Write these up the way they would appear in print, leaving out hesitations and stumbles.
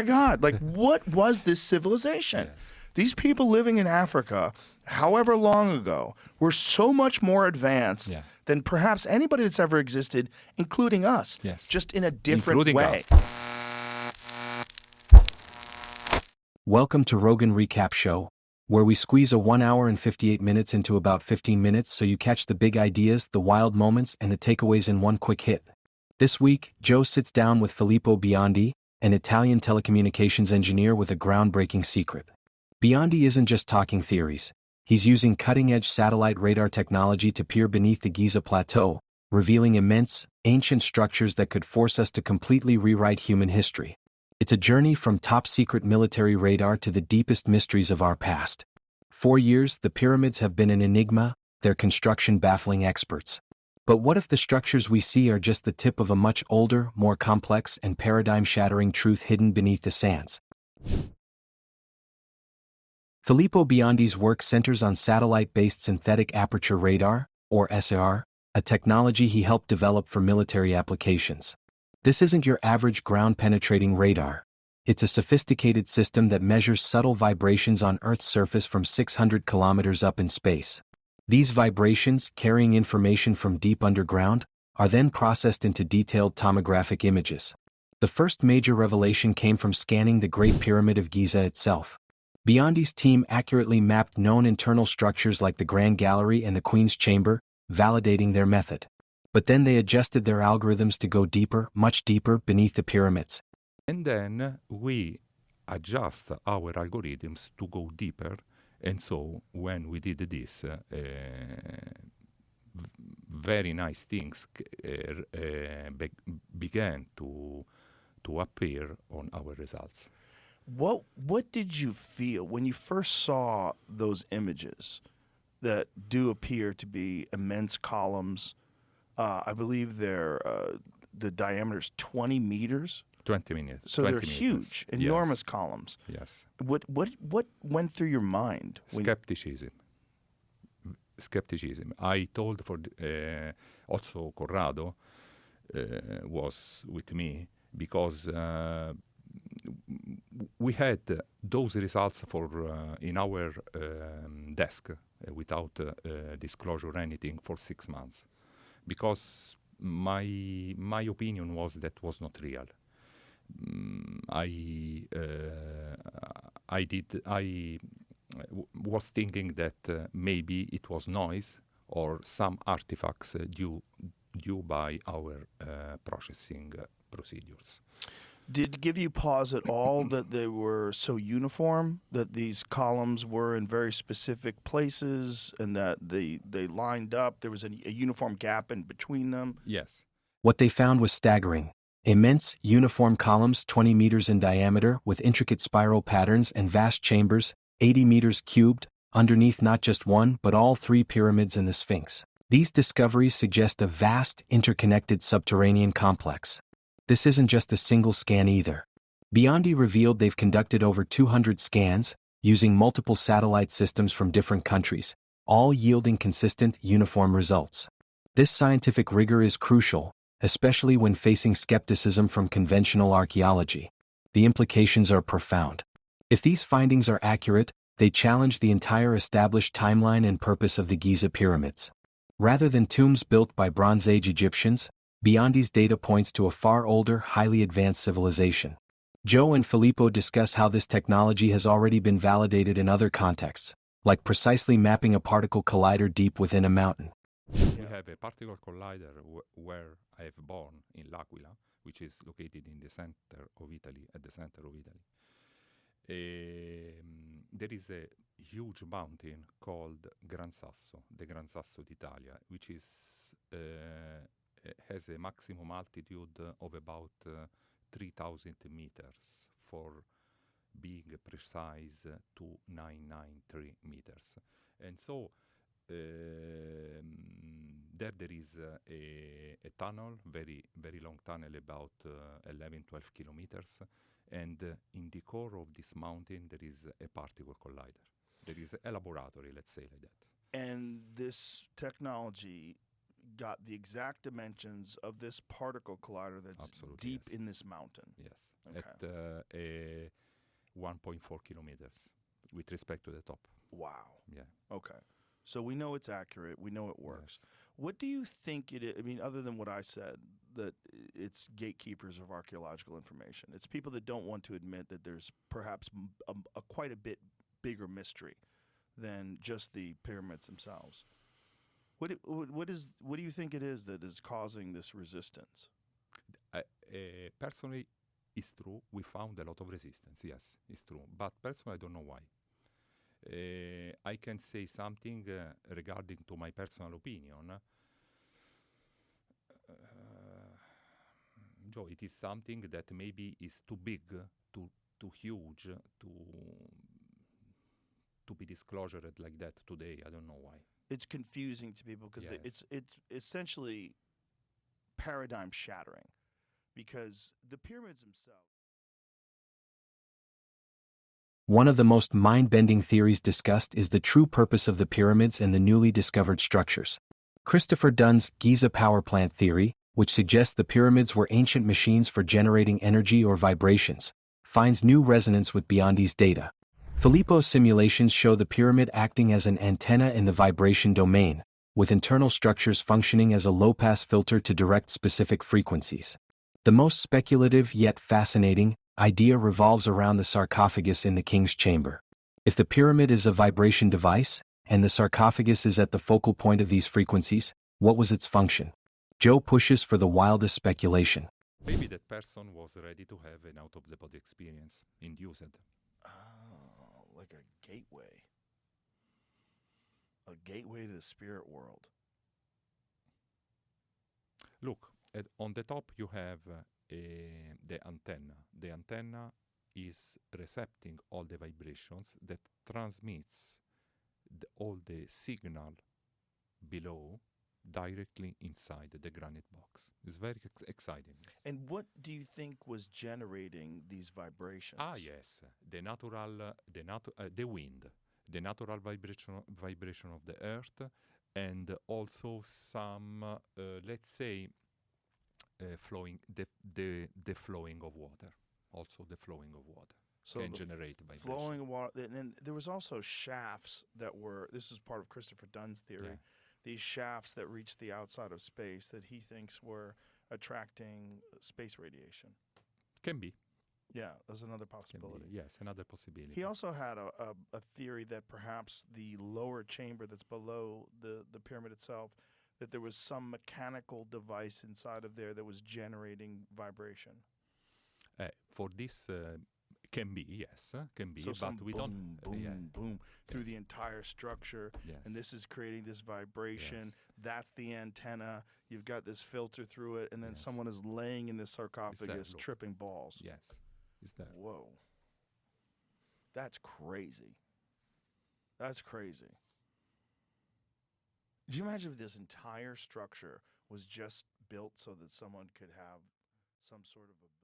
my God, like what was this civilization? Yes. These people living in Africa, however long ago, were so much more advanced Yeah. than perhaps anybody that's ever existed, including us, Yes. just in a different Including way. us. Welcome to Rogan Recap Show, where we squeeze a 1 hour and 58 minutes into about 15 minutes so you catch the big ideas, the wild moments, and the takeaways in one quick hit. This week, Joe sits down with Filippo Biondi, an Italian telecommunications engineer with a groundbreaking secret. Biondi isn't just talking theories. He's using cutting-edge satellite radar technology to peer beneath the Giza plateau, revealing immense, ancient structures that could force us to completely rewrite human history. It's a journey from top-secret military radar to the deepest mysteries of our past. For years, the pyramids have been an enigma, their construction baffling experts. But what if the structures we see are just the tip of a much older, more complex, and paradigm-shattering truth hidden beneath the sands? Filippo Biondi's work centers on satellite-based synthetic aperture radar, or SAR, a technology he helped develop for military applications. This isn't your average ground-penetrating radar. It's a sophisticated system that measures subtle vibrations on Earth's surface from 600 kilometers up in space. These vibrations, carrying information from deep underground, are then processed into detailed tomographic images. The first major revelation came from scanning the Great Pyramid of Giza itself. Biondi's team accurately mapped known internal structures like the Grand Gallery and the Queen's Chamber, validating their method. But then they adjusted their algorithms to go deeper, much deeper, beneath the pyramids. And then we adjust our algorithms to go deeper. And so when we did this, very nice things began to appear on our results. What did you feel when you first saw those images that do appear to be immense columns? I believe the diameter is 20 meters. 20 minutes. So 20 they're meters. huge, enormous columns. Yes. What went through your mind? Skepticism. I told also Corrado was with me because we had those results in our desk without disclosure or anything for 6 months, because my opinion was that was not real. I was thinking that maybe it was noise or some artifacts due by our processing procedures. Did it give you pause at all that they were so uniform, that these columns were in very specific places and that they lined up? There was a uniform gap in between them? Yes. What they found was staggering. Immense, uniform columns 20 meters in diameter with intricate spiral patterns and vast chambers, 80 meters cubed, underneath not just one but all three pyramids and the Sphinx. These discoveries suggest a vast, interconnected subterranean complex. This isn't just a single scan either. Biondi revealed they've conducted over 200 scans, using multiple satellite systems from different countries, all yielding consistent, uniform results. This scientific rigor is crucial, especially when facing skepticism from conventional archaeology. The implications are profound. If these findings are accurate, they challenge the entire established timeline and purpose of the Giza pyramids. Rather than tombs built by Bronze Age Egyptians, Biondi's data points to a far older, highly advanced civilization. Joe and Filippo discuss how this technology has already been validated in other contexts, like precisely mapping a particle collider deep within a mountain. We have a particle collider where I have born in L'Aquila, which is located in the center of Italy, at the center of Italy. There is a huge mountain called Gran Sasso, the Gran Sasso d'Italia, which is has a maximum altitude of about 3,000 meters, for being precise 2,993 meters. And so there is a tunnel, very long tunnel, about 11-12 kilometers, and in the core of this mountain there is a particle collider. There is a laboratory, let's say like that. And this technology got the exact dimensions of this particle collider that's Absolutely, deep yes. in this mountain. Yes, Okay. at 1.4 kilometers with respect to the top. Wow. Yeah. Okay. So we know it's accurate. We know it works. Yes. What do you think it is? I mean, other than what I said, that it's gatekeepers of archaeological information. It's people that don't want to admit that there's perhaps a quite a bit bigger mystery than just the pyramids themselves. What do you think it is that is causing this resistance? Personally, it's true. We found a lot of resistance. Yes, it's true. But personally, I don't know why. I can say something regarding to my personal opinion. Joe, it is something that maybe is too big, too huge to be disclosed like that today. I don't know why. It's confusing to people because Yes. it's essentially paradigm shattering, because the pyramids themselves. One of the most mind-bending theories discussed is the true purpose of the pyramids and the newly discovered structures. Christopher Dunn's Giza power plant theory, which suggests the pyramids were ancient machines for generating energy or vibrations, finds new resonance with Biondi's data. Filippo's simulations show the pyramid acting as an antenna in the vibration domain, with internal structures functioning as a low-pass filter to direct specific frequencies. The most speculative yet fascinating idea revolves around the sarcophagus in the king's chamber. If the pyramid is a vibration device, and the sarcophagus is at the focal point of these frequencies, what was its function? Joe pushes for the wildest speculation. Maybe that person was ready to have an out-of-the-body experience, induced. Oh, like a gateway. A gateway to the spirit world. Look, on the top you have the antenna. The antenna is recepting all the vibrations that transmits all the signal below directly inside the granite box. It's very exciting. And what do you think was generating these vibrations? Ah, yes, the wind, the natural vibration of the earth, and also some, let's say, flowing the flowing of water. Also, the flowing of water can generate vibration. Flowing water, and then there was also shafts that were. This is part of Christopher Dunn's theory. Yeah. These shafts that reached the outside of space that he thinks were attracting space radiation. Can be. Yeah, that's another Can possibility. be. Yes, another possibility. He also had a theory that perhaps the lower chamber that's below the pyramid itself, that there was some mechanical device inside of there that was generating vibration. For this, can be, yes, can be, So some but we boom, don't. boom, Yeah. boom through Yes. the entire structure, Yes. and this is creating this vibration. Yes. That's the antenna. You've got this filter through it, and then Yes. someone is laying in this sarcophagus, look. tripping balls. Yes, is that. Whoa. That's crazy. That's crazy. Do you imagine if this entire structure was just built so that someone could have some sort of a bizarre...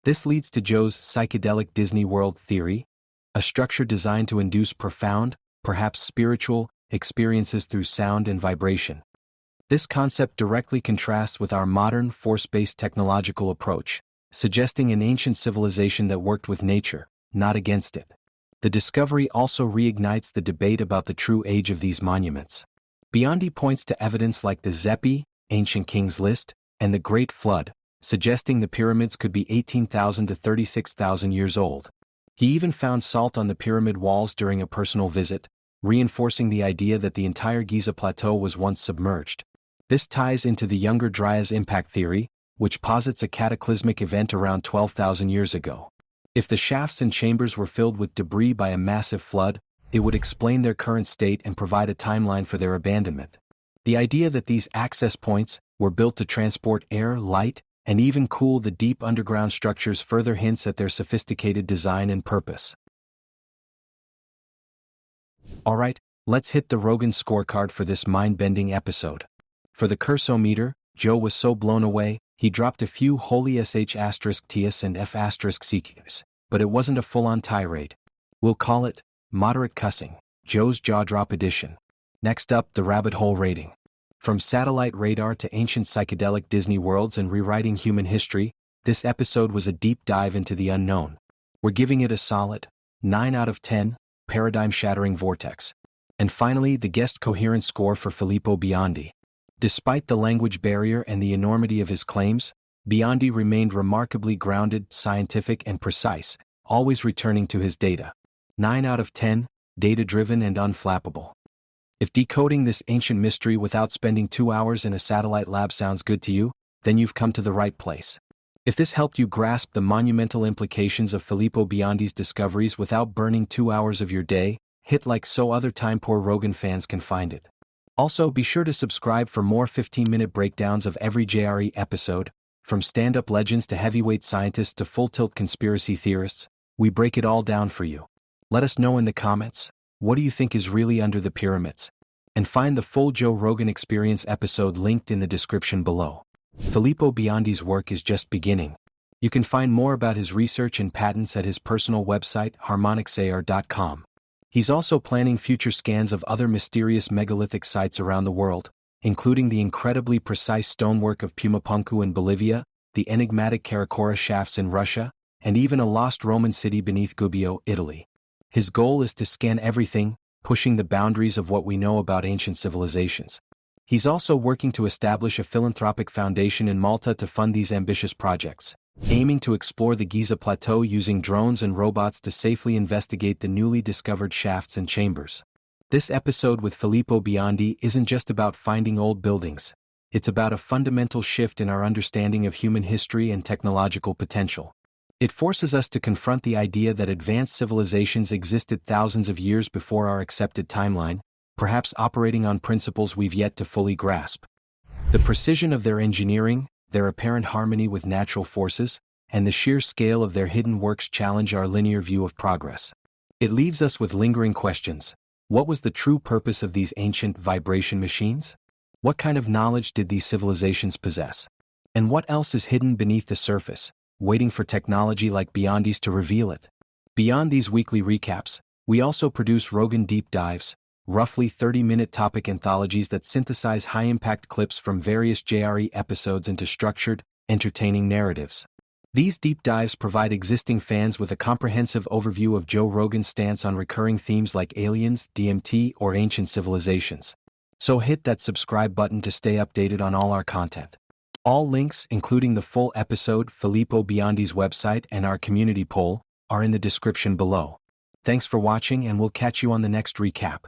This leads to Joe's psychedelic Disney World theory, a structure designed to induce profound, perhaps spiritual, experiences through sound and vibration. This concept directly contrasts with our modern force-based technological approach, suggesting an ancient civilization that worked with nature, not against it. The discovery also reignites the debate about the true age of these monuments. Biondi points to evidence like the Zepi, Ancient Kings List, and the Great Flood, suggesting the pyramids could be 18,000 to 36,000 years old. He even found salt on the pyramid walls during a personal visit, reinforcing the idea that the entire Giza plateau was once submerged. This ties into the Younger Dryas impact theory, which posits a cataclysmic event around 12,000 years ago. If the shafts and chambers were filled with debris by a massive flood, it would explain their current state and provide a timeline for their abandonment. The idea that these access points were built to transport air, light, and even cool the deep underground structures further hints at their sophisticated design and purpose. Alright, let's hit the Rogan Scorecard for this mind-bending episode. For the cursometer, Joe was so blown away, he dropped a few holy sh*ts and f***cs, but it wasn't a full-on tirade. We'll call it moderate cussing, Joe's jaw drop edition. Next up, the rabbit hole rating. From satellite radar to ancient psychedelic Disney worlds and rewriting human history, this episode was a deep dive into the unknown. We're giving it a solid 9 out of 10, paradigm-shattering vortex. And finally, the guest coherence score for Filippo Biondi. Despite the language barrier and the enormity of his claims, Biondi remained remarkably grounded, scientific, and precise, always returning to his data. 9 out of 10, data-driven and unflappable. If decoding this ancient mystery without spending 2 hours in a satellite lab sounds good to you, then you've come to the right place. If this helped you grasp the monumental implications of Filippo Biondi's discoveries without burning 2 hours of your day, hit like so other time-poor Rogan fans can find it. Also, be sure to subscribe for more 15-minute breakdowns of every JRE episode, from stand-up legends to heavyweight scientists to full-tilt conspiracy theorists. We break it all down for you. Let us know in the comments, what do you think is really under the pyramids? And find the full Joe Rogan Experience episode linked in the description below. Filippo Biondi's work is just beginning. You can find more about his research and patents at his personal website, harmonixar.com. He's also planning future scans of other mysterious megalithic sites around the world, including the incredibly precise stonework of Pumapunku in Bolivia, the enigmatic Karakora shafts in Russia, and even a lost Roman city beneath Gubbio, Italy. His goal is to scan everything, pushing the boundaries of what we know about ancient civilizations. He's also working to establish a philanthropic foundation in Malta to fund these ambitious projects, aiming to explore the Giza plateau using drones and robots to safely investigate the newly discovered shafts and chambers. This episode with Filippo Biondi isn't just about finding old buildings. It's about a fundamental shift in our understanding of human history and technological potential. It forces us to confront the idea that advanced civilizations existed thousands of years before our accepted timeline, perhaps operating on principles we've yet to fully grasp. The precision of their engineering, their apparent harmony with natural forces, and the sheer scale of their hidden works challenge our linear view of progress. It leaves us with lingering questions. What was the true purpose of these ancient vibration machines? What kind of knowledge did these civilizations possess? And what else is hidden beneath the surface, waiting for technology like Biondi's to reveal it? Beyond these weekly recaps, we also produce Rogan Deep Dives, roughly 30-minute topic anthologies that synthesize high-impact clips from various JRE episodes into structured, entertaining narratives. These deep dives provide existing fans with a comprehensive overview of Joe Rogan's stance on recurring themes like aliens, DMT, or ancient civilizations. So hit that subscribe button to stay updated on all our content. All links, including the full episode, Filippo Biondi's website, and our community poll, are in the description below. Thanks for watching, and we'll catch you on the next recap.